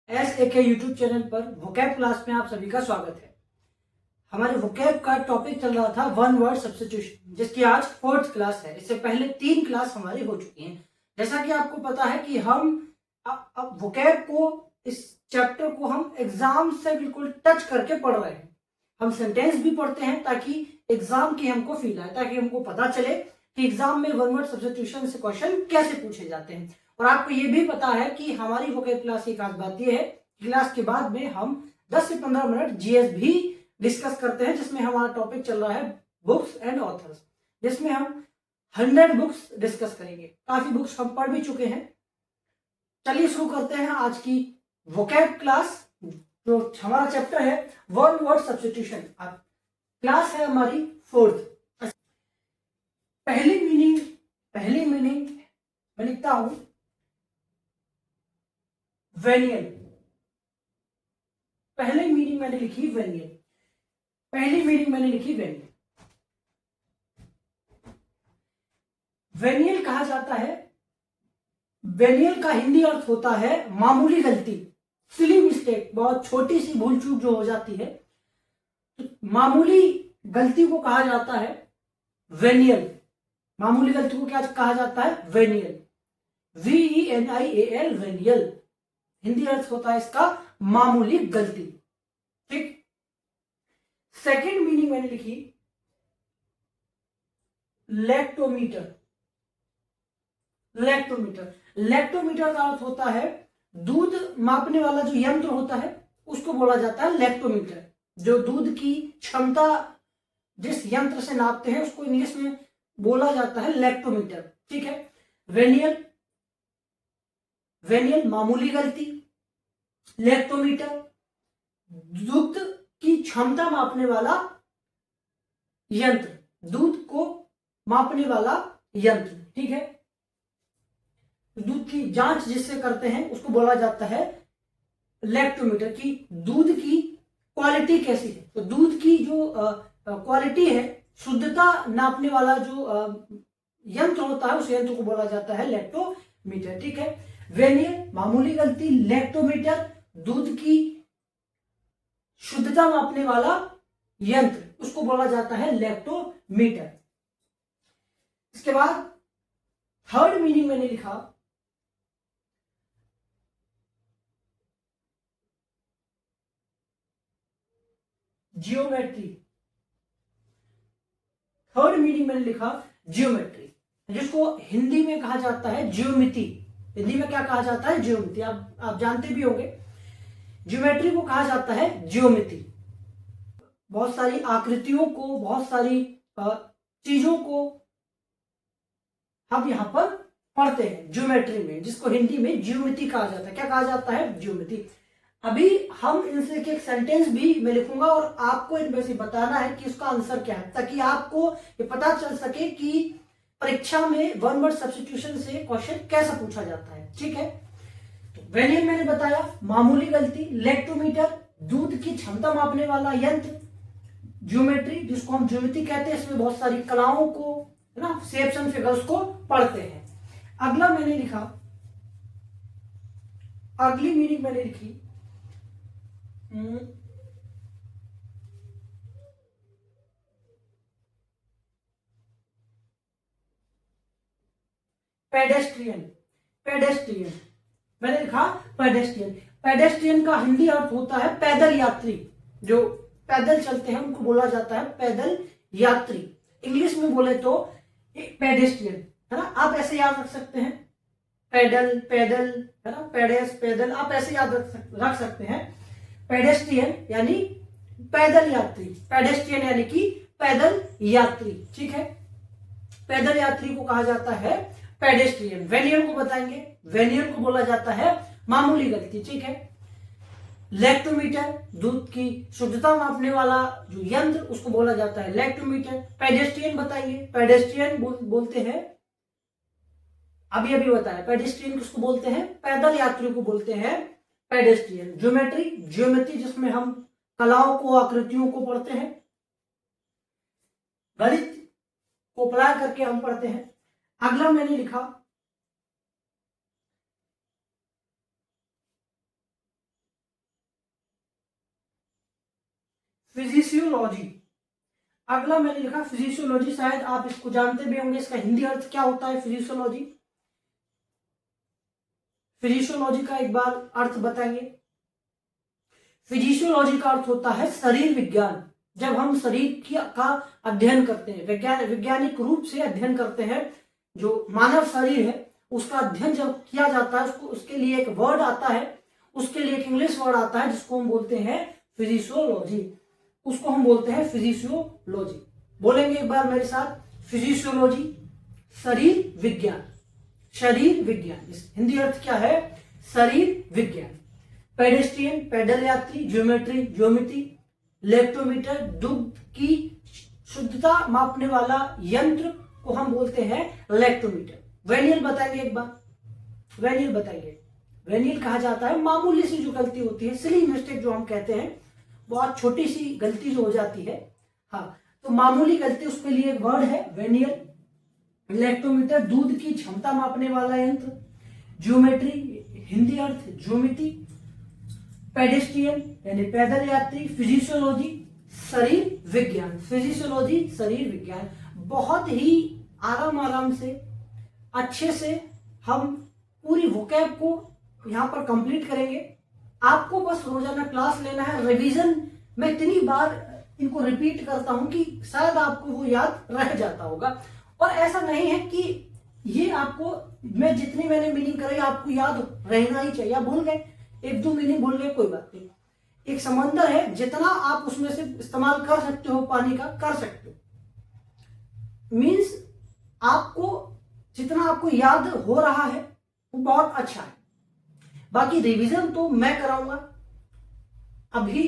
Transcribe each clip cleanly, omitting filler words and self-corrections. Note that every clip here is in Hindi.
SAK यूट्यूब चैनल पर वोकैब क्लास में आप सभी का स्वागत है। हमारे वोकैब का टॉपिक चल रहा था वन वर्ड सब्स्टिट्यूशन, जिसकी आज 4th क्लास है। इससे पहले 3 क्लास हमारी हो चुकी हैं। जैसा कि आपको पता है कि हम अब वोकैब को, इस चैप्टर को हम एग्जाम से बिल्कुल टच करके पढ़ रहे हैं। हम सेंटेंस भी पढ़ते हैं ताकि एग्जाम की हमको फील आए, ताकि हमको पता चले कि एग्जाम में वन वर्ड सब्स्टिट्यूशन से क्वेश्चन कैसे पूछे जाते हैं। और आपको ये भी पता है कि हमारी वोकैब क्लास की खास बात यह है, क्लास के बाद में हम 10 से 15 मिनट जीएस भी डिस्कस करते हैं, जिसमें हमारा टॉपिक चल रहा है बुक्स एंड ऑथर्स, जिसमें हम 100 बुक्स डिस्कस करेंगे। काफी बुक्स हम पढ़ भी चुके हैं। चलिए शुरू करते हैं आज की वोकैब क्लास। जो हमारा चैप्टर है वन वर्ड सब्स्टिट्यूशन, क्लास है हमारी 4th। पहली मीनिंग मैं लिखता हूं वेनियल। पहली मीनिंग मैंने लिखी वेनियल। वेनियल कहा जाता है, वेनियल का हिंदी अर्थ होता है मामूली गलती, सिली मिस्टेक, बहुत छोटी सी भूल चूक जो हो जाती है, तो मामूली गलती को कहा जाता है वेनियल। मामूली गलती को क्या कहा जाता है? वेनियल। VENIAL, venial. हिंदी अर्थ होता है इसका मामूली गलती। ठीक। सेकंड मीनिंग मैंने लिखी लैक्टोमीटर। लैक्टोमीटर का अर्थ होता है दूध मापने वाला जो यंत्र होता है, उसको बोला जाता है लैक्टोमीटर। जो दूध की क्षमता जिस यंत्र से नापते हैं उसको इंग्लिश में बोला जाता है लैक्टोमीटर। ठीक है। वेनियल मामूली गलती, लैक्टोमीटर दूध की क्षमता मापने वाला यंत्र, दूध को मापने वाला यंत्र। ठीक है। दूध की जांच जिससे करते हैं उसको बोला जाता है लैक्टोमीटर। की दूध की क्वालिटी कैसी है, तो दूध की जो क्वालिटी है, शुद्धता नापने वाला जो यंत्र होता है, उस यंत्र को बोला जाता है लैक्टोमीटर। ठीक है। वेनियल मामूली गलती, लैक्टोमीटर दूध की शुद्धता मापने वाला यंत्र, उसको बोला जाता है लैक्टोमीटर। इसके बाद थर्ड मीनिंग मैंने लिखा जियोमेट्री। थर्ड मीनिंग मैंने लिखा जियोमेट्री, जिसको हिंदी में कहा जाता है ज्योमिति। हिंदी में क्या कहा जाता है? ज्योमिति। आप जानते भी होंगे, ज्योमेट्री को कहा जाता है ज्योमिति। बहुत सारी आकृतियों को, बहुत सारी चीजों को हम यहां पर पढ़ते हैं ज्योमेट्री में, जिसको हिंदी में ज्योमिति कहा जाता है। क्या कहा जाता है? ज्योमिति। अभी हम इनसे एक सेंटेंस भी मैं लिखूंगा और आपको इनमें से बताना है कि उसका आंसर क्या है, ताकि आपको ये पता चल सके कि परीक्षा में वन वर्ड सब्स्टिट्यूशन से क्वेश्चन कैसा पूछा जाता है। ठीक है। तो वेनियल मैंने बताया मामूली गलती, लैक्टोमीटर दूध की क्षमता मापने वाला यंत्र, ज्योमेट्री जिसको हम ज्योमिति कहते हैं, इसमें बहुत सारी कलाओं को, है ना, शेप्स एंड फिगर्स को पढ़ते हैं। अगला मैंने लिखा, अगली मीनिंग मैंने लिखी पेडेस्ट्रियन। मैंने लिखा पेडेस्ट्रियन का हिंदी अर्थ होता है पैदल यात्री। जो पैदल चलते हैं उनको बोला जाता है पैदल यात्री। इंग्लिश में बोले तो पेडेस्ट्रियन, है ना। आप ऐसे याद रख सकते हैं, पैदल, है ना, पैदल, आप ऐसे याद रख सकते हैं। पेडेस्ट्रियन यानी पैदल यात्री, पेडेस्ट्रियन यानी कि पैदल यात्री। ठीक है। पैदल यात्री को कहा जाता है पेडेस्ट्रियन। वेनियल को बताएंगे, वेनियल को बोला जाता है मामूली गलती। ठीक है। लैक्टोमीटर दूध की शुद्धता मापने वाला जो यंत्र, उसको बोला जाता है लैक्टोमीटर। पेडेस्ट्रियन बताइए, पेडेस्ट्रियन बोलते हैं, अभी बताया, पेडेस्ट्रियन किसको बोलते हैं? पैदल यात्री को बोलते हैं पेडेस्ट्रियन। ज्योमेट्री जिसमें हम कलाओं को, आकृतियों को पढ़ते हैं, गणित को अप्लाई करके हम पढ़ते हैं। अगला मैंने लिखा फिजिशियोलॉजी। अगला मैंने लिखा फिजिशियोलॉजी, शायद आप इसको जानते भी होंगे, इसका हिंदी अर्थ क्या होता है फिजिशियोलॉजी? फिजिशियोलॉजी का एक बार अर्थ बताएंगे। फिजिशियोलॉजी का अर्थ होता है शरीर विज्ञान। जब हम शरीर का अध्ययन करते हैं, वैज्ञानिक रूप से अध्ययन करते हैं, जो मानव शरीर है उसका अध्ययन जब किया जाता है, उसके लिए एक वर्ड आता है, उसके लिए एक इंग्लिश वर्ड आता है जिसको हम बोलते हैं फिजिशियोलॉजी। उसको हम बोलते हैं फिजिशियोलॉजी। बोलेंगे एक बार मेरे साथ, फिजिशियोलॉजी शरीर विज्ञान। शरीर विज्ञान हिंदी अर्थ क्या है? शरीर विज्ञान। पेडेस्ट्रियन पैदल यात्री, ज्योमेट्री ज्योमिति, लेक्टोमीटर दुग्ध की शुद्धता मापने वाला यंत्र को हम बोलते हैं लेक्टोमीटर। वेनियल बताएंगे एक बार, वेनियल बताएंगे। वेनियल कहा जाता है मामूली सी जो गलती होती है, सिली मिस्टेक जो हम कहते हैं, बहुत छोटी सी गलती जो हो जाती है, हाँ, तो मामूली गलती, उसके लिए एक वर्ड है वेनियल। लेक्टोमीटर दूध की क्षमता मापने वाला यंत्र। ज्योमेट्री हिंदी अर्थ ज्योमिति। पेडेस्ट्रियन यानी पैदल यात्री। फिजिशियोलॉजी शरीर विज्ञान। फिजिशियोलॉजी शरीर विज्ञान। बहुत ही आराम से अच्छे से हम पूरी वोकैब को यहाँ पर कंप्लीट करेंगे। आपको बस रोजाना क्लास लेना है, रिवीजन मैं इतनी बार इनको रिपीट करता हूं कि शायद आपको वो याद रह जाता होगा। और ऐसा नहीं है कि ये आपको, मैं जितनी मैंने मीनिंग कराई आपको याद रहना ही चाहिए। आप भूल गए, एक दो मीनिंग भूल गए, कोई बात नहीं। एक समंदर है, जितना आप उसमें से इस्तेमाल कर सकते हो पानी का, कर सकते हो। मीन्स आपको जितना आपको याद हो रहा है वो बहुत अच्छा है। बाकी रिवीजन तो मैं कराऊंगा। अभी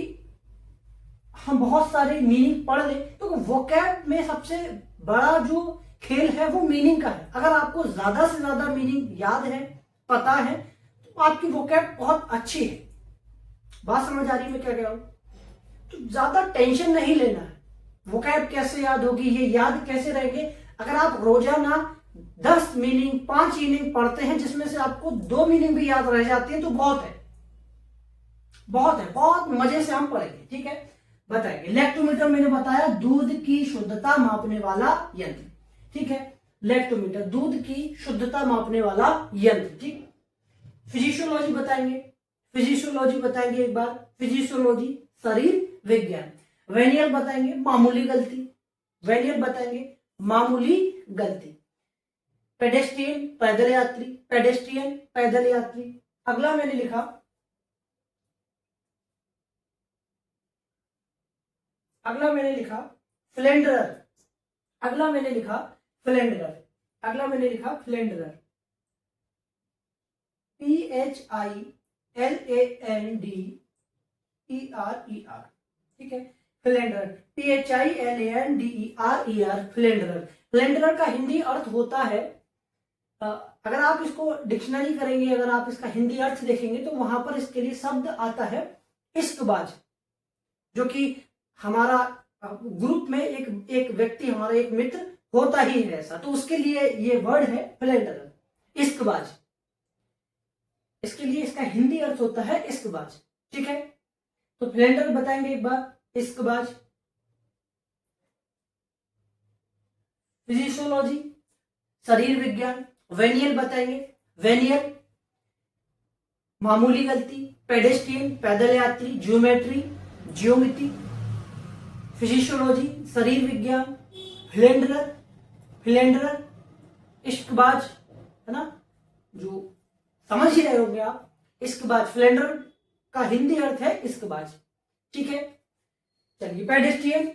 हम बहुत सारे मीनिंग पढ़ ले, तो वोकैब में सबसे बड़ा जो खेल है वो मीनिंग का है। अगर आपको ज्यादा से ज्यादा मीनिंग याद है, पता है, तो आपकी वोकैब बहुत अच्छी है। बात समझ आ रही है मैं क्या कह रहा हूं? तो ज्यादा टेंशन नहीं लेना है। वोकैब कैसे याद होगी, ये याद कैसे रहेंगे? अगर आप रोजाना 10 मीनिंग 5 मीनिंग पढ़ते हैं, जिसमें से आपको 2 मीनिंग भी याद रह जाती है, तो बहुत है, बहुत है, बहुत मजे से हम पढ़ेंगे। ठीक है, बताएंगे। लेक्टोमीटर मैंने बताया दूध की शुद्धता मापने वाला यंत्र। ठीक है, लेक्टोमीटर दूध की शुद्धता मापने वाला यंत्र। ठीक, फिजिशियोलॉजी बताएंगे। फिजिशियोलॉजी बताएंगे एक बार, फिजिशियोलॉजी शरीर विज्ञान। वेनियल बताएंगे मामूली गलती। वेनियल बताएंगे मामूली गलती। पेडेस्ट्रियन पैदल यात्री। पेडेस्ट्रियन पैदल यात्री। अगला मैंने लिखा, अगला मैंने लिखा फ्लेंडरर। अगला मैंने लिखा फ्लेंडरर। अगला मैंने लिखा फ्लेंडरर। PHILANDERER। ठीक है, फ्लेंडरर। PHILANDERER फ्लेंडरर। फ्लेंडरर का हिंदी अर्थ होता है, अगर आप इसको डिक्शनरी करेंगे, अगर आप इसका हिंदी अर्थ देखेंगे, तो वहां पर इसके लिए शब्द आता है इश्कबाज। जो कि हमारा ग्रुप में एक व्यक्ति, हमारा एक मित्र होता ही है ऐसा, तो उसके लिए ये वर्ड है फ्लेंडरर, इश्कबाज। इसके लिए इसका हिंदी अर्थ होता है इश्कबाज। ठीक है, तो फ्लेंडर बताएंगे एक बार, इश्कबाज। फिजिशियोलॉजी शरीर विज्ञान। वेनियल बताएंगे, वेनियल मामूली गलती। पेडेस्ट्रियन पैदल यात्री। ज्योमेट्री ज्योमिति। फिजिशियोलॉजी शरीर विज्ञान। फ्लेंडरर, फ्लेंडरर इश्कबाज, है ना, जो समझ ही रहे होंगे आप। इश्कबाज, फ्लेंडर का हिंदी अर्थ है इश्कबाज। ठीक है, चलिए। पेडेस्ट्रियन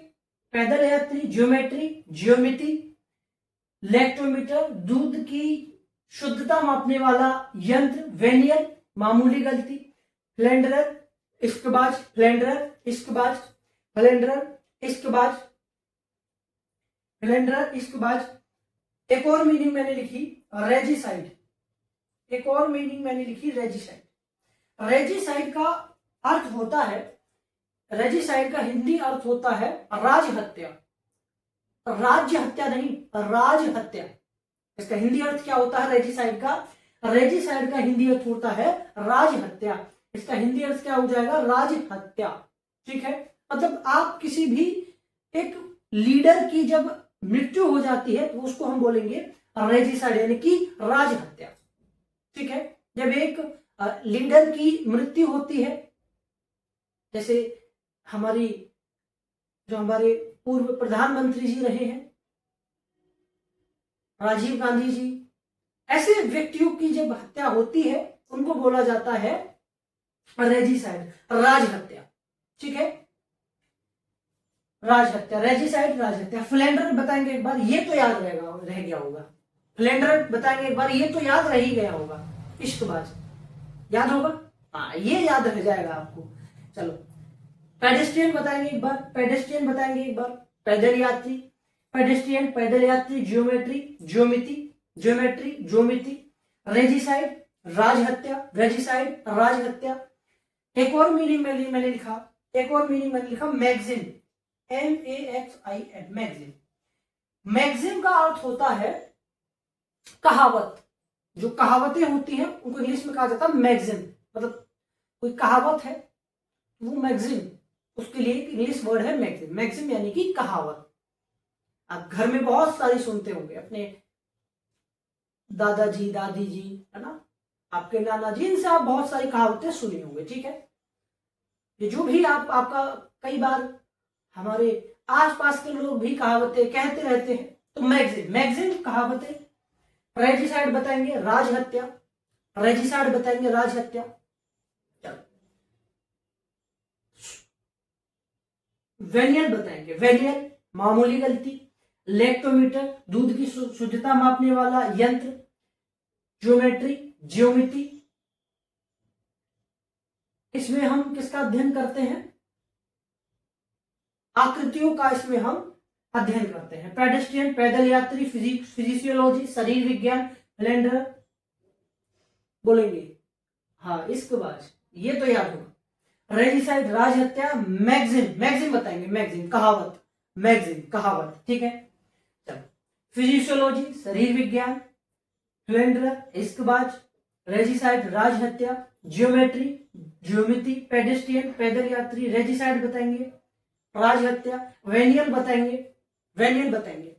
पैदल यात्री। ज्योमेट्री ज्योमिति। लेक्टोमीटर दूध की शुद्धता मापने वाला यंत्र। वेनियल मामूली गलती। फ्लेंडरर इश्कबाज। फ्लेंडरर इश्कबाज। फ्लेंडरर इश्कबाज। फ्लेंडरर इश्कबाज। एक और मीनिंग मैंने लिखी रेजिसाइड। एक और मीनिंग मैंने लिखी रेजिसाइड। रेजिसाइड का अर्थ होता है, रेजिसाइड का हिंदी अर्थ होता है राज हत्या। राज्य हत्या नहीं, राज हत्या। इसका हिंदी अर्थ क्या होता है रेजिसाइड का? रेजिसाइड का हिंदी अर्थ होता है राज हत्या। इसका हिंदी अर्थ क्या हो जाएगा? राज हत्या। ठीक है, मतलब आप किसी भी एक लीडर की जब मृत्यु हो जाती है तो उसको हम बोलेंगे रेजिसाइड, यानी कि राज हत्या। ठीक है, जब एक लीडर की मृत्यु होती है, जैसे हमारी जो हमारे पूर्व प्रधानमंत्री जी रहे हैं राजीव गांधी जी, ऐसे व्यक्तियों की जब हत्या होती है उनको बोला जाता है रेजिसाइड, राज हत्या। ठीक है, राज हत्या, रेजिसाइड, राज हत्या। फ्लेंडर बताएंगे एक बार, ये तो याद रहेगा, रह गया होगा। फ्लेंडर बताएंगे एक बार, ये तो याद रह ही गया होगा। इश्कबाज याद होगा, हाँ ये याद रह जाएगा आपको। चलो, पेडेस्ट्रियन बताएंगे एक बार, पेडेस्ट्रियन बताएंगे एक बार, पैदल यात्री, पेडेस्ट्रियन, पैदल यात्री, जियोमेट्री, ज्योमिति, ज्योमेट्री, ज्योमिति, रेजिसाइड, राज हत्या, रेजिसाइड, राज हत्या। एक और मीनिंग मैंने लिखा, एक और मीनिंग मैंने लिखा मैगजिन, MAXIN, मैगजिन। मैगजिन का अर्थ होता है कहावत। जो कहावतें होती हैं उनको इंग्लिश में कहा जाता है मैगजिन। मतलब कोई कहावत है वो मैगजिन, उसके लिए एक इंग्लिश वर्ड है मैगजिन। मैगजिन यानी कि कहावत। आप घर में बहुत सारी सुनते होंगे, अपने दादाजी, दादी जी, है ना, आपके नाना जी, इनसे आप बहुत सारी कहावतें सुनी होंगे। ठीक है, ये जो भी आपका कई बार हमारे आसपास के लोग भी कहावतें कहते रहते हैं। तो मैगजिन, मैगजिन कहावतें। रेजिसाइड बताएंगे राज हत्या, रेजिसाइड बताएंगे राज हत्या। वेनियल बताएंगे, वेनियल मामूली गलती, लेक्टोमीटर दूध की शुद्धता मापने वाला यंत्र, ज्योमेट्री ज्योमिति, इसमें हम किसका अध्ययन करते हैं, आकृतियों का इसमें हम अध्ययन करते हैं। पेडेस्ट्रियन पैदल यात्री, फिजिशियोलॉजी शरीर विज्ञान, फ्लेंडर बोलेंगे, हाँ इसके बाद ये तो याद होगा। रेजिसाइड राज हत्या, मैगजिन, मैगजिन बताएंगे, मैगजिन कहावत, मैगजिन कहावत। ठीक है, चलो, फिजिशियोलॉजी शरीर विज्ञान, फ्लेंडर इश्कबाज, रेजिसाइड राज हत्या, जियोमेट्री ज्योमिति, पेडेस्ट्रियन पैदल यात्री, रेजिसाइड बताएंगे राज हत्या, वेनियल बताएंगे, वेनियल बताएंगे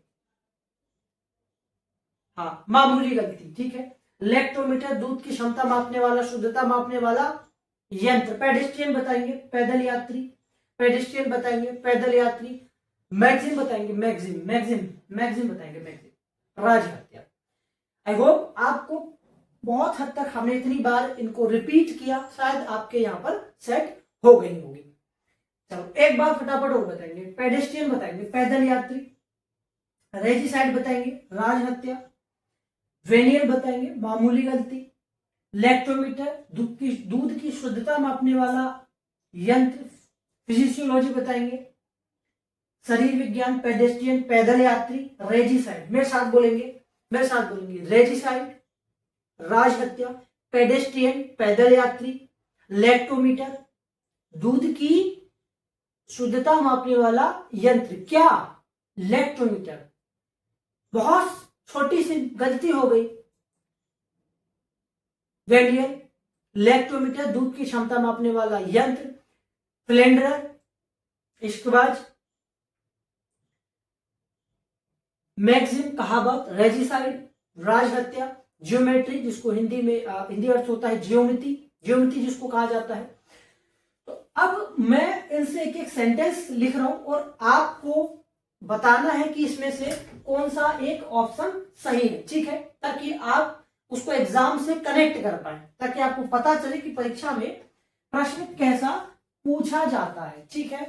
हाँ मामूली गलती। ठीक है, लेक्टोमीटर दूध की क्षमता मापने वाला, शुद्धता मापने वाला यंत्र। पेडेस्ट्रियन बताएंगे पैदल यात्री, पेडेस्ट्रियन बताएंगे पैदल यात्री। मैगजीन बताएंगे, मैगजीन, मैगजीन, मैगजीन बताएंगे, मैगजीन राज हत्या। आई होप आपको बहुत हद तक हमने इतनी बार इनको रिपीट किया, शायद आपके यहाँ पर सेट हो गई होगी। चलो एक बार फटाफट और बताएंगे। पेडेस्ट्रियन बताएंगे पैदल यात्री, रेजिसाइड बताएंगे राज हत्या, वेनियल बताएंगे मामूली गलती, लेक्टोमीटर दूध की शुद्धता मापने वाला यंत्र, फिजिशियोलॉजी बताएंगे, शरीर विज्ञान, पेडेस्ट्रियन पैदल यात्री, रेजिसाइड। मेरे साथ बोलेंगे, मेरे साथ बोलेंगे, रेजिसाइड राज हत्या, पेडेस्ट्रियन पैदल यात्री, लेक्टोमीटर दूध की शुद्धता मापने वाला यंत्र। क्या? लेक्टोमीटर। बहुत छोटी सी गलती हो गई। वेनियल, लेक्टोमीटर दूध की क्षमता मापने वाला यंत्र, फ्लेंडर इश्कबाज, मैगजीन कहावत, रेजिसाइड राज हत्या, जियोमेट्री जिसको हिंदी में हिंदी अर्थ होता है ज्योमिति, ज्योमिति जिसको कहा जाता है। तो अब मैं इनसे एक एक सेंटेंस लिख रहा हूं और आपको बताना है कि इसमें से कौन सा एक ऑप्शन सही है। ठीक है, ताकि आप उसको एग्जाम से कनेक्ट कर पाए, ताकि आपको पता चले कि परीक्षा में प्रश्न कैसा पूछा जाता है। ठीक है,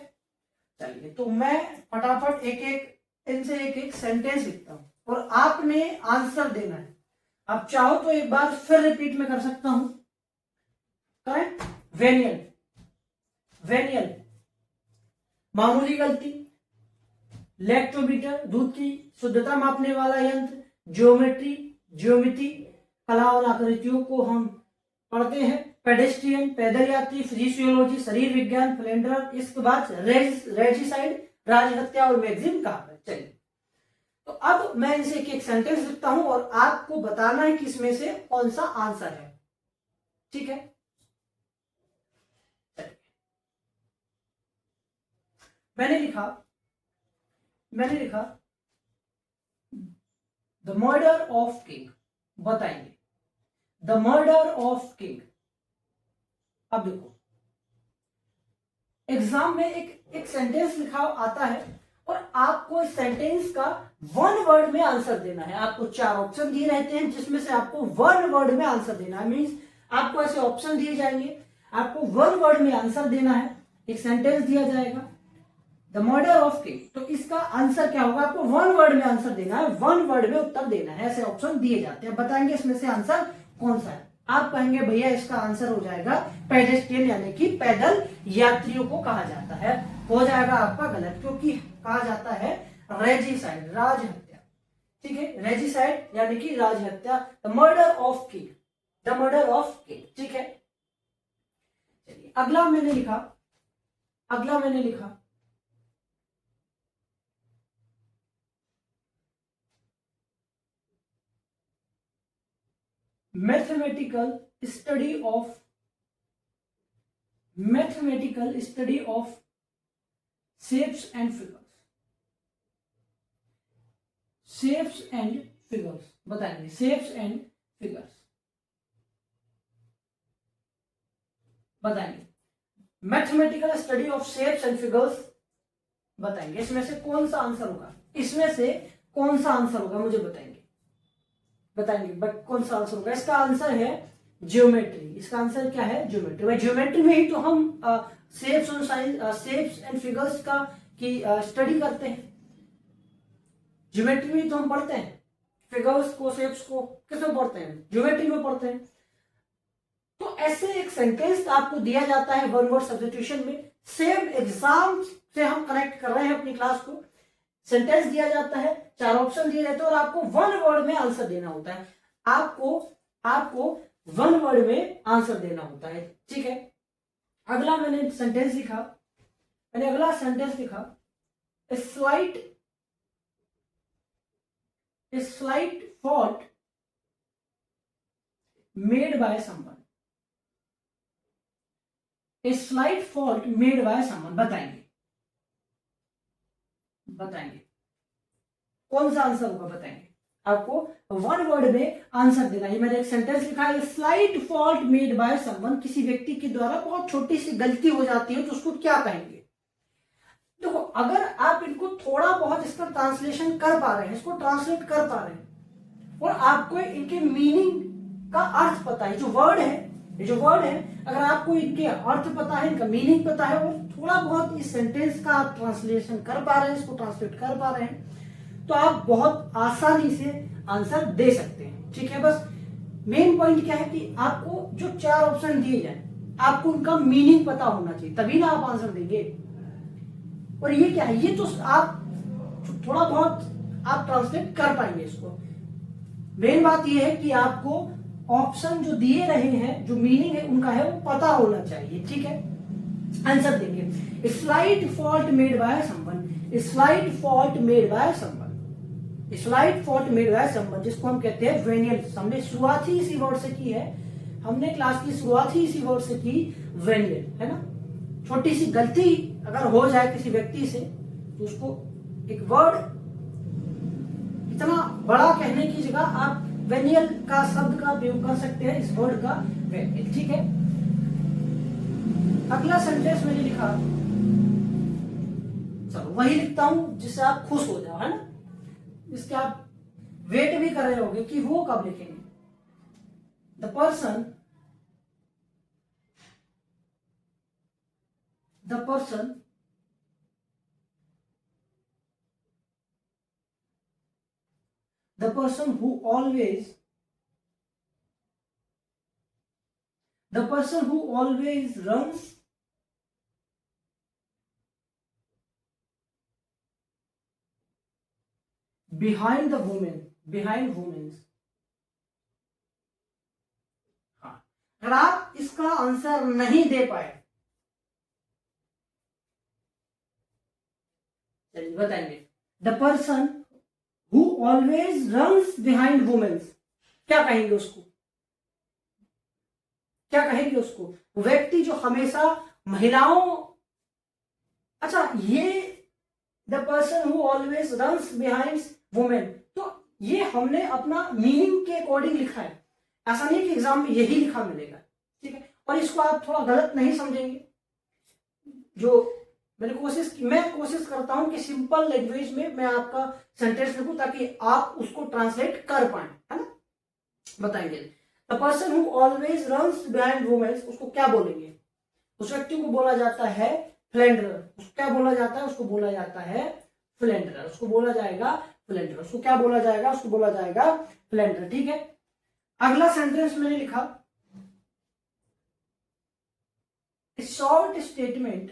चलिए तो मैं फटाफट एक एक इनसे एक एक सेंटेंस लिखता हूं और आपने आंसर देना है। आप चाहो तो एक बार फिर रिपीट में कर सकता हूं। करेक्ट, वेनियल, वेनियल मामूली गलती, लेक्टोमीटर दूध की शुद्धता मापने वाला यंत्र, ज्योमेट्री ज्योमिति कला और आकृतियों को हम पढ़ते हैं, पेडेस्ट्रियन पैदल यात्री, फिजिशियोलॉजी शरीर विज्ञान, फ्लेंडर, इसके बाद रेजिसाइड राज हत्या और मैगजीन कहावत। चलिए तो अब मैं इनसे एक एक सेंटेंस लिखता हूं और आपको बताना है कि इसमें से कौन सा आंसर है। ठीक है, मैंने लिखा द मर्डर ऑफ किंग, बताएंगे द मर्डर ऑफ किंग। अब देखो एग्जाम में एक सेंटेंस लिखा आता है और आपको इस सेंटेंस का वन वर्ड में आंसर देना है। आपको 4 ऑप्शन दिए रहते हैं जिसमें से आपको वन वर्ड में आंसर देना है। मींस आपको ऐसे ऑप्शन दिए जाएंगे, आपको वन वर्ड में आंसर देना है। एक सेंटेंस दिया जाएगा द मर्डर ऑफ किंग, तो इसका आंसर क्या होगा? आपको वन वर्ड में आंसर देना है, वन वर्ड में उत्तर देना है। ऐसे ऑप्शन दिए जाते हैं। बताएंगे इसमें से आंसर कौन सा है। आप कहेंगे भैया इसका आंसर हो जाएगा पेडेस्ट्रियन, यानी कि पैदल यात्रियों को कहा जाता है। हो जाएगा आपका गलत, क्योंकि कहा जाता है रेजिसाइड, राजहत्या। ठीक है, रेजिसाइड यानी कि राजहत्या। The murder of king, the murder of king. ठीक है, चलिए अगला मैंने लिखा mathematical study of shapes and figures. बताएंगे शेप्स एंड फिगर्स, बताएंगे mathematical study of shapes and figures. बताएंगे इसमें से कौन सा आंसर होगा, मुझे बताएंगे बट कौन सा आंसर होगा? इसका आंसर है ज्योमेट्री। इसका आंसर क्या है? ज्योमेट्री। भाई ज्योमेट्री में ही तो हम शेप्स एंड फिगर्स की स्टडी करते हैं। ज्योमेट्री में ही तो हम पढ़ते हैं फिगर्स को, शेप्स को किसमें पढ़ते हैं? ज्योमेट्री में पढ़ते हैं। तो ऐसे एक सेंटेंस आपको दिया जाता है वन वर्ड सब्स्टिट्यूशन में। सेम एग्जाम से हम कनेक्ट कर रहे हैं अपनी क्लास को। सेंटेंस दिया जाता है, 4 ऑप्शन दिए जाते हैं और आपको वन वर्ड में आंसर देना होता है। आपको वन वर्ड में आंसर देना होता है। ठीक है, अगला मैंने सेंटेंस लिखा slight fault made by someone। A slight fault made by someone। बताएंगे कौन सा आंसर होगा? बताएंगे आपको वन वर्ड में आंसर देना है। मैंने एक सेंटेंस लिखा है slight fault made by someone, किसी व्यक्ति के द्वारा बहुत छोटी सी गलती हो जाती है तो उसको क्या कहेंगे? देखो अगर आप इनको थोड़ा बहुत इसका ट्रांसलेशन कर पा रहे हैं, इसको ट्रांसलेट कर पा रहे हैं और आपको इनके मीनिंग का अर्थ पता है, जो वर्ड है अगर आपको इनके अर्थ पता है, इनका मीनिंग पता है और थोड़ा बहुत इस सेंटेंस का आप ट्रांसलेशन कर पा रहे हैं, इसको ट्रांसलेट कर पा रहे हैं, तो आप बहुत आसानी से आंसर दे सकते हैं। ठीक है, बस मेन पॉइंट क्या है कि आपको जो 4 ऑप्शन दिए जाए आपको उनका मीनिंग पता होना चाहिए, तभी ना आप आंसर देंगे। और ये क्या है? ये तो आप थोड़ा बहुत आप ट्रांसलेट कर पाएंगे इसको। मेन बात ये है कि आपको ऑप्शन जो दिए रहे हैं, जो मीनिंग है उनका है वो पता होना चाहिए। ठीक है, आंसर देंगे slight fault made by someone, slight fault made by someone, slight fault made by someone, जिसको हम कहते हैं वेनियल। हमने शुरुआत ही इसी वर्ड से की है, हमने क्लास की शुरुआत ही इसी वर्ड से की, वेनियल, है ना। छोटी सी गलती अगर हो जाए किसी व्यक्ति से तो उसको एक वर्ड इतना बड़ा कहने की जगह आप वेनियल का शब्द का प्रयोग कर सकते हैं, इस वर्ड का वेनियल। ठीक है, अगला सेंटेंस मैंने लिखा, चलो वही लिखता हूं जिससे आप खुश हो जाओ, है ना, इसके आप वेट भी कर रहे होंगे कि वो कब लिखेंगे। The person who always runs behind women। हाँ, अगर आप इसका आंसर नहीं दे पाए, चलिए बताएंगे। The person who always runs behind womens, क्या कहेंगे उसको? क्या कहेंगे उसको? व्यक्ति जो हमेशा महिलाओं अच्छा, ये the person who always runs behind women, तो ये हमने अपना मीनिंग के अकॉर्डिंग लिखा है, ऐसा नहीं कि एग्जाम में यही लिखा मिलेगा, ठीक है। और इसको आप थोड़ा गलत नहीं समझेंगे। जो मैं कोशिश करता हूं कि सिंपल लैंग्वेज में मैं आपका सेंटेंस लिखूं ताकि आप उसको ट्रांसलेट कर पाए, है ना। बताएंगे, the person who always runs behind women, उसको क्या बोलेंगे? उस व्यक्ति को बोला जाता है फ्लेंडरर। उसको क्या बोला जाता है? उसको बोला जाता है फ्लेंडरर। उसको बोला जाएगा फ्लेंडरर। उसको क्या बोला जाएगा? उसको बोला जाएगा फ्लेंडरर, ठीक है। अगला सेंटेंस मैंने लिखा, a short statement,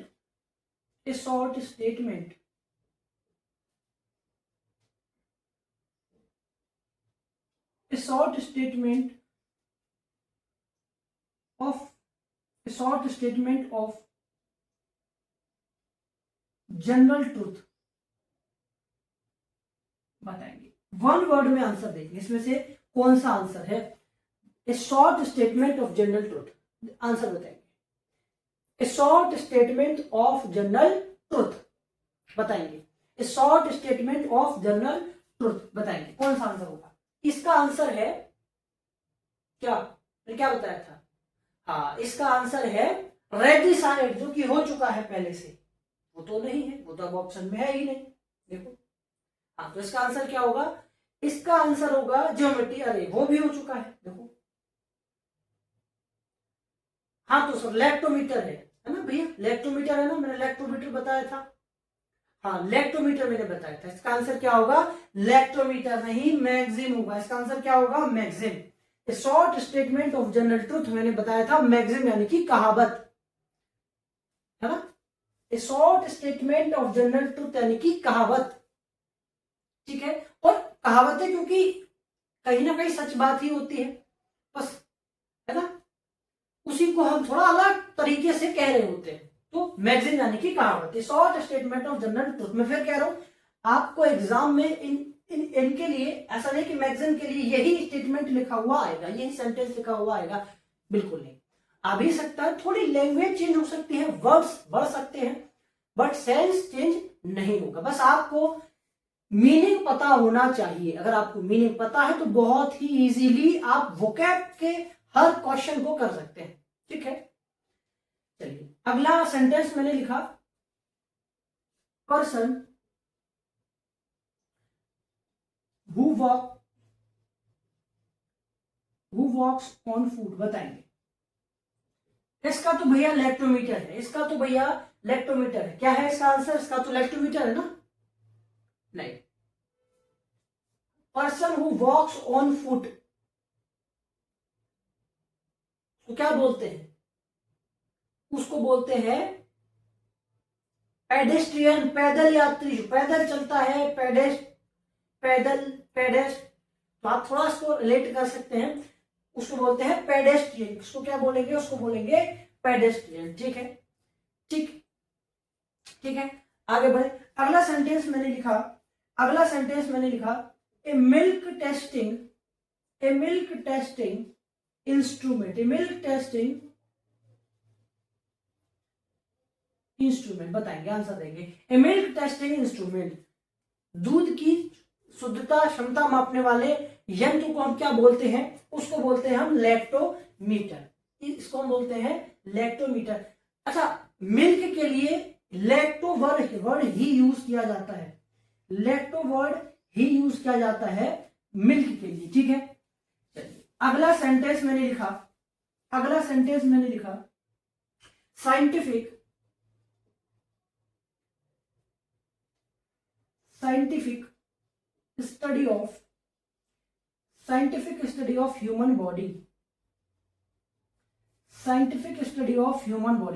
a short statement a short statement of general truth बताएंगे। वन वर्ड में आंसर देंगे, इसमें से कौन सा आंसर है? A short statement of general truth, answer बताएंगे। A short statement of general truth बताएंगे। A short statement of general truth बताएंगे, कौन सा आंसर होगा? इसका आंसर है क्या? मैंने क्या बताया था? हाँ, इसका आंसर है रेडिसाइड, जो कि हो चुका है पहले से। वो तो नहीं है, वो तो अब ऑप्शन में है ही नहीं। देखो, हाँ, तो इसका आंसर क्या होगा? इसका आंसर होगा ज्योमेट्री। अरे वो भी हो चुका है, देखो। हाँ, तो सर लेक्टोमीटर है ना भैया, लेक्टोमीटर है ना, मैंने लेक्टोमीटर बताया था। हाँ, लेक्टोमीटर मैंने बताया था। इसका आंसर क्या होगा? लेक्टोमीटर नहीं, मैगजिम होगा। इसका आंसर क्या होगा? Maxim. A short statement of general truth मैंने बताया था मैगजिम, यानी कि कहावत, है ना। A short statement of general truth यानी कि कहावत, ठीक है। और कहावत है क्योंकि कहीं ना कहीं सच बात ही होती है, बस, है ना। उसी को हम थोड़ा अलग तरीके से कह रहे होते हैं। तो मैगजीन यानी कि कहावत, short statement of general truth. मैं फिर कह रहा हूं, आपको एग्जाम में इनके लिए ऐसा नहीं कि मैगजीन के लिए यही स्टेटमेंट लिखा हुआ आएगा, यही सेंटेंस लिखा हुआ आएगा, बिल्कुल नहीं। आ भी सकता है, थोड़ी लैंग्वेज चेंज हो सकती है, वर्ड्स बढ़ सकते हैं, बट सेंस चेंज नहीं होगा। बस आपको मीनिंग पता होना चाहिए। अगर आपको मीनिंग पता है तो बहुत ही इजीली आप वोकैब के हर क्वेश्चन को कर सकते हैं, ठीक है। चलिए, अगला सेंटेंस मैंने लिखा, person who walks on food बताएंगे। इसका तो भैया लेक्टोमीटर है, इसका तो भैया लेक्टोमीटर है। क्या है इसका आंसर? इसका तो लेक्टोमीटर है ना। नहीं, person who walks on foot तो क्या बोलते हैं? उसको बोलते हैं पेडेस्ट्रियन, पैदल यात्री, जो पैदल चलता है, पेडेस्ट, तो आप थोड़ा इसको रिलेट कर सकते हैं। उसको बोलते हैं पेडेस्ट्रियन। उसको क्या बोलेंगे? उसको बोलेंगे पेडेस्ट्रियन, ठीक है। ठीक है, आगे बढ़े। अगला सेंटेंस मैंने लिखा, ए मिल्क टेस्टिंग इंस्ट्रूमेंट, बताएंगे, आंसर देंगे। ए मिल्क टेस्टिंग इंस्ट्रूमेंट, दूध की शुद्धता क्षमता मापने वाले यंत्र को हम क्या बोलते हैं? उसको बोलते हैं हम लैक्टोमीटर। इसको हम बोलते हैं लैक्टोमीटर। अच्छा, मिल्क के लिए लैक्टो वर्ड ही यूज किया जाता है, लैक्टो वर्ड ही यूज किया जाता है मिल्क के लिए, ठीक है। चलिए, अगला सेंटेंस मैंने लिखा, scientific study of human body,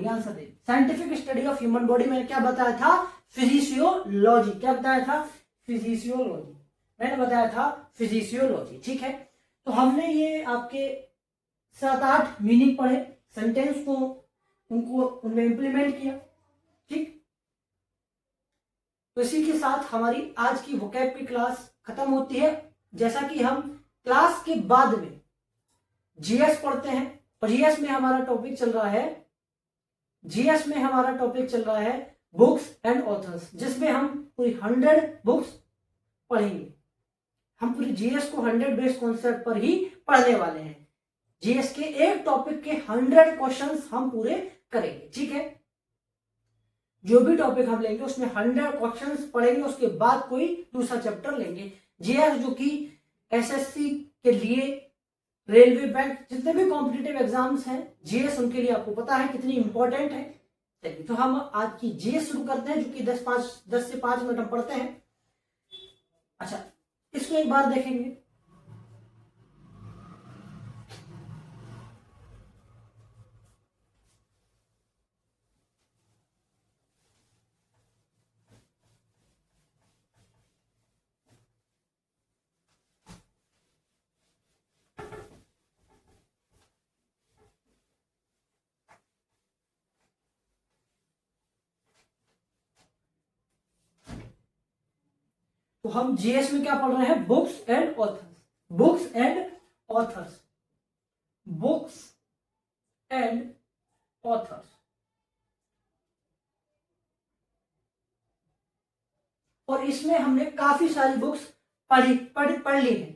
answer they. Scientific study of human body मैंने क्या बताया था? फिजिशियोलॉजी। क्या बताया था? फिजिशियोलॉजी। मैंने बताया था फिजिशियोलॉजी, ठीक है। तो हमने ये आपके 7-8 मीनिंग पढ़े, सेंटेंस को उनमें इंप्लीमेंट किया, ठीक। तो इसी के साथ हमारी आज की वोकैब की क्लास खत्म होती है। जैसा कि हम क्लास के बाद में जीएस पढ़ते हैं, और जीएस में हमारा टॉपिक चल रहा है बुक्स एंड ऑथर्स, जिसमें हम पूरी 100 बुक्स पढ़ेंगे। हम पूरी जीएस को 100 बेस्ड कॉन्सेप्ट पर ही पढ़ने वाले हैं। जीएस के एक टॉपिक के 100 क्वेश्चंस हम पूरे करेंगे, ठीक है। जो भी टॉपिक हम लेंगे उसमें 100 क्वेश्चंस पढ़ेंगे, उसके बाद कोई दूसरा चैप्टर लेंगे। जीएस जो कि एसएससी के लिए, रेलवे, बैंक, जितने भी कॉम्पिटिटिव एग्जाम्स हैं, जीएस उनके लिए आपको पता है कितनी इंपॉर्टेंट है। चलिए तो हम आज की जीएस शुरू करते हैं, जो कि 10 से 5 मिनट हम पढ़ते हैं। अच्छा, इसको एक बार देखेंगे। तो हम जीएस में क्या पढ़ रहे हैं? Books and authors, books and authors, books and authors. और इसमें हमने काफी सारी बुक्स पढ़ ली है,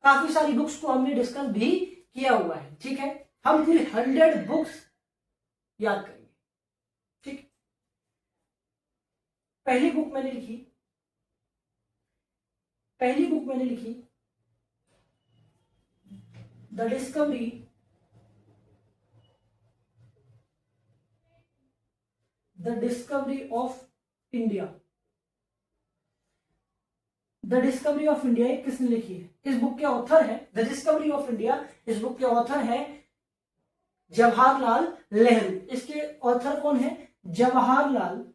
काफी सारी बुक्स को हमने डिस्कस भी किया हुआ है, ठीक है। हम पूरी 100 बुक्स याद करेंगे, ठीक। पहली बुक मैंने लिखी the discovery of India. The discovery of India किसने लिखी है? इस बुक के ऑथर है, द डिस्कवरी ऑफ इंडिया, इस बुक के ऑथर है जवाहरलाल नेहरू। इसके ऑथर कौन है? जवाहरलाल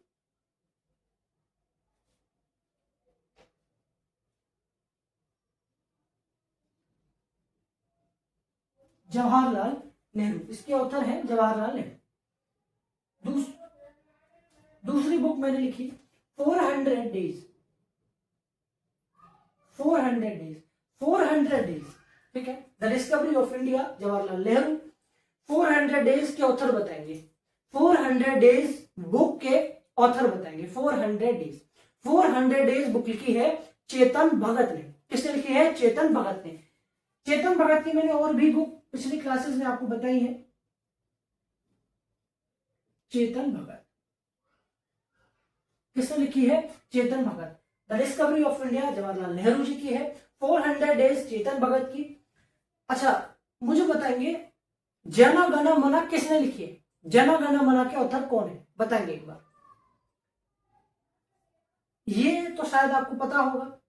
नेहरू, इसके ऑथर है जवाहरलाल नेहरू। दूसरी बुक मैंने लिखी 400 डेज, 400 डेज, ठीक है। The discovery of India, Jawaharlal Nehru. 400 days के ऑथर बताएंगे, 400 डेज बुक के ऑथर बताएंगे। 400 डेज बुक लिखी है चेतन भगत ने। किसने लिखी है? चेतन भगत ने। चेतन भगत की मैंने और भी बुक पिछली क्लासेस में आपको बताई है। चेतन भगत किसने लिखी है? Chetan Bhagat. The discovery of India Jawaharlal Nehru ji की है। 400 डेज चेतन भगत की। अच्छा, मुझे बताएंगे जन गण मन किसने लिखी है? जन गण मन के ऑथर कौन है? बताएंगे एक बार। ये तो शायद आपको पता होगा,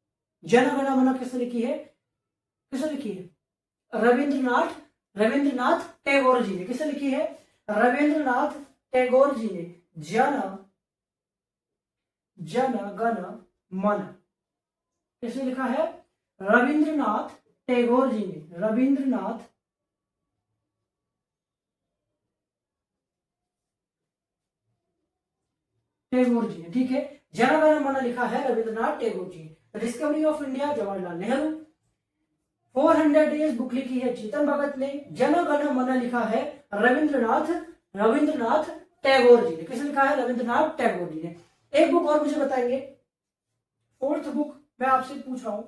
जन गण मन किसने लिखी है? रविंद्रनाथ टैगोर जी ने। किसने लिखी है? रविंद्रनाथ टैगोर जी ने जन गण मन किसने लिखा है? रविंद्रनाथ टैगोर जी ने। रविंद्रनाथ टैगोर जी ने, ठीक है। जन गण मन लिखा है रविंद्रनाथ टैगोर जी ने। Discovery of India Jawaharlal Nehru. 400 days book लिखी है चेतन भगत ने। जन गण मन लिखा है रविंद्रनाथ टैगोर जी ने। किसने लिखा है? रविंद्रनाथ टैगोर जी ने। एक बुक और मुझे बताएंगे, 4th बुक मैं आपसे पूछ रहा हूं,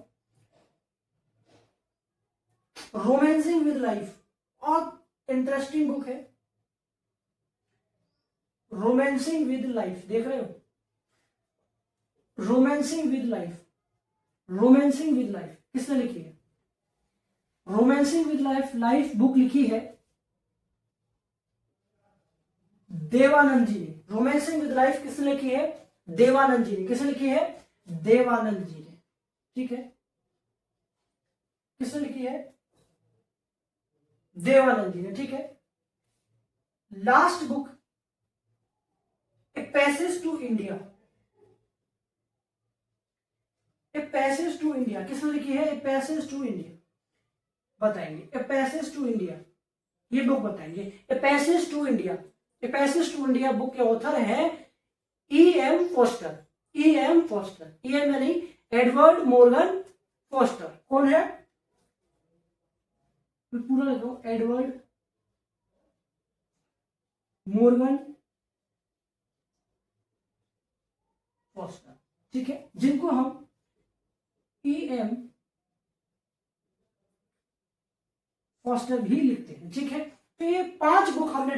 रोमांसिंग विद लाइफ। और इंटरेस्टिंग बुक है रोमांसिंग विद लाइफ, देख रहे हो? रोमांसिंग विद लाइफ किसने लिखी है? रोमांसिंग विद लाइफ बुक लिखी है देवानंद जी ने। रोमांसिंग विद लाइफ किसने लिखी है? देवानंद जी ने। किसने लिखी है? देवानंद जी ने, ठीक है। किसने लिखी है? देवानंद जी ने, ठीक है। Last book a passage to India. किसने लिखी है? ए पैसेज टू इंडिया, बताएंगे। ए पैसेज टू इंडिया, ये बुक बताएंगे। A passage to India book के ऑथर है E.M. फॉस्टर। यानी एडवर्ड मॉर्गन फॉस्टर। कौन है? मैं पूरा लिखा हूं, एडवर्ड मॉर्गन फॉस्टर, ठीक है, जिनको हम E.M. फॉस्टर भी लिखते हैं, ठीक है। तो ये 5 बुक हमने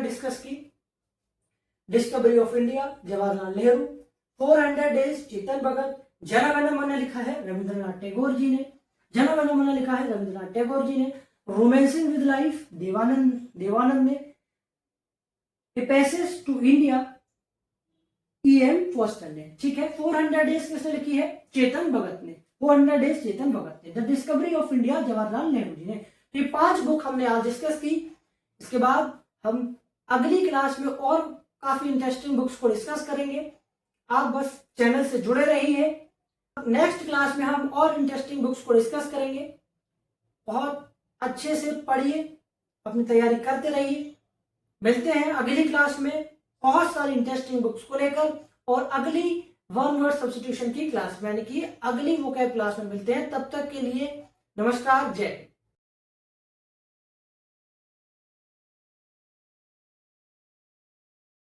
डिस्कस की। Discovery of India Jawaharlal Nehru, 400 days Chetan Bhagat, Jana Gana मन लिखा है रविंद्रनाथ टैगोर जी ने, रोमांसिंग विद लाइफ देवानंद ने, a passage to India E.M. Forster ने, ठीक है। 400 डेज किसने लिखी है? चेतन भगत ने, 400 डेज चेतन भगत ने। The discovery of India Jawaharlal Nehru ji ने। तो ये 5 बुक हमने आज डिस्कस की। इसके बाद हम अगली क्लास में और काफी इंटरेस्टिंग बुक्स को डिस्कस करेंगे। आप बस चैनल से जुड़े रहिए। नेक्स्ट क्लास में हम और इंटरेस्टिंग बुक्स को डिस्कस करेंगे। बहुत अच्छे से पढ़िए, अपनी तैयारी करते रहिए। मिलते हैं अगली क्लास में बहुत सारी इंटरेस्टिंग बुक्स को लेकर और अगली वन वर्ड सब्स्टिट्यूशन की क्लास में, यानी कि अगली वोकैब क्लास में मिलते हैं। तब तक के लिए नमस्कार, जय हिंद।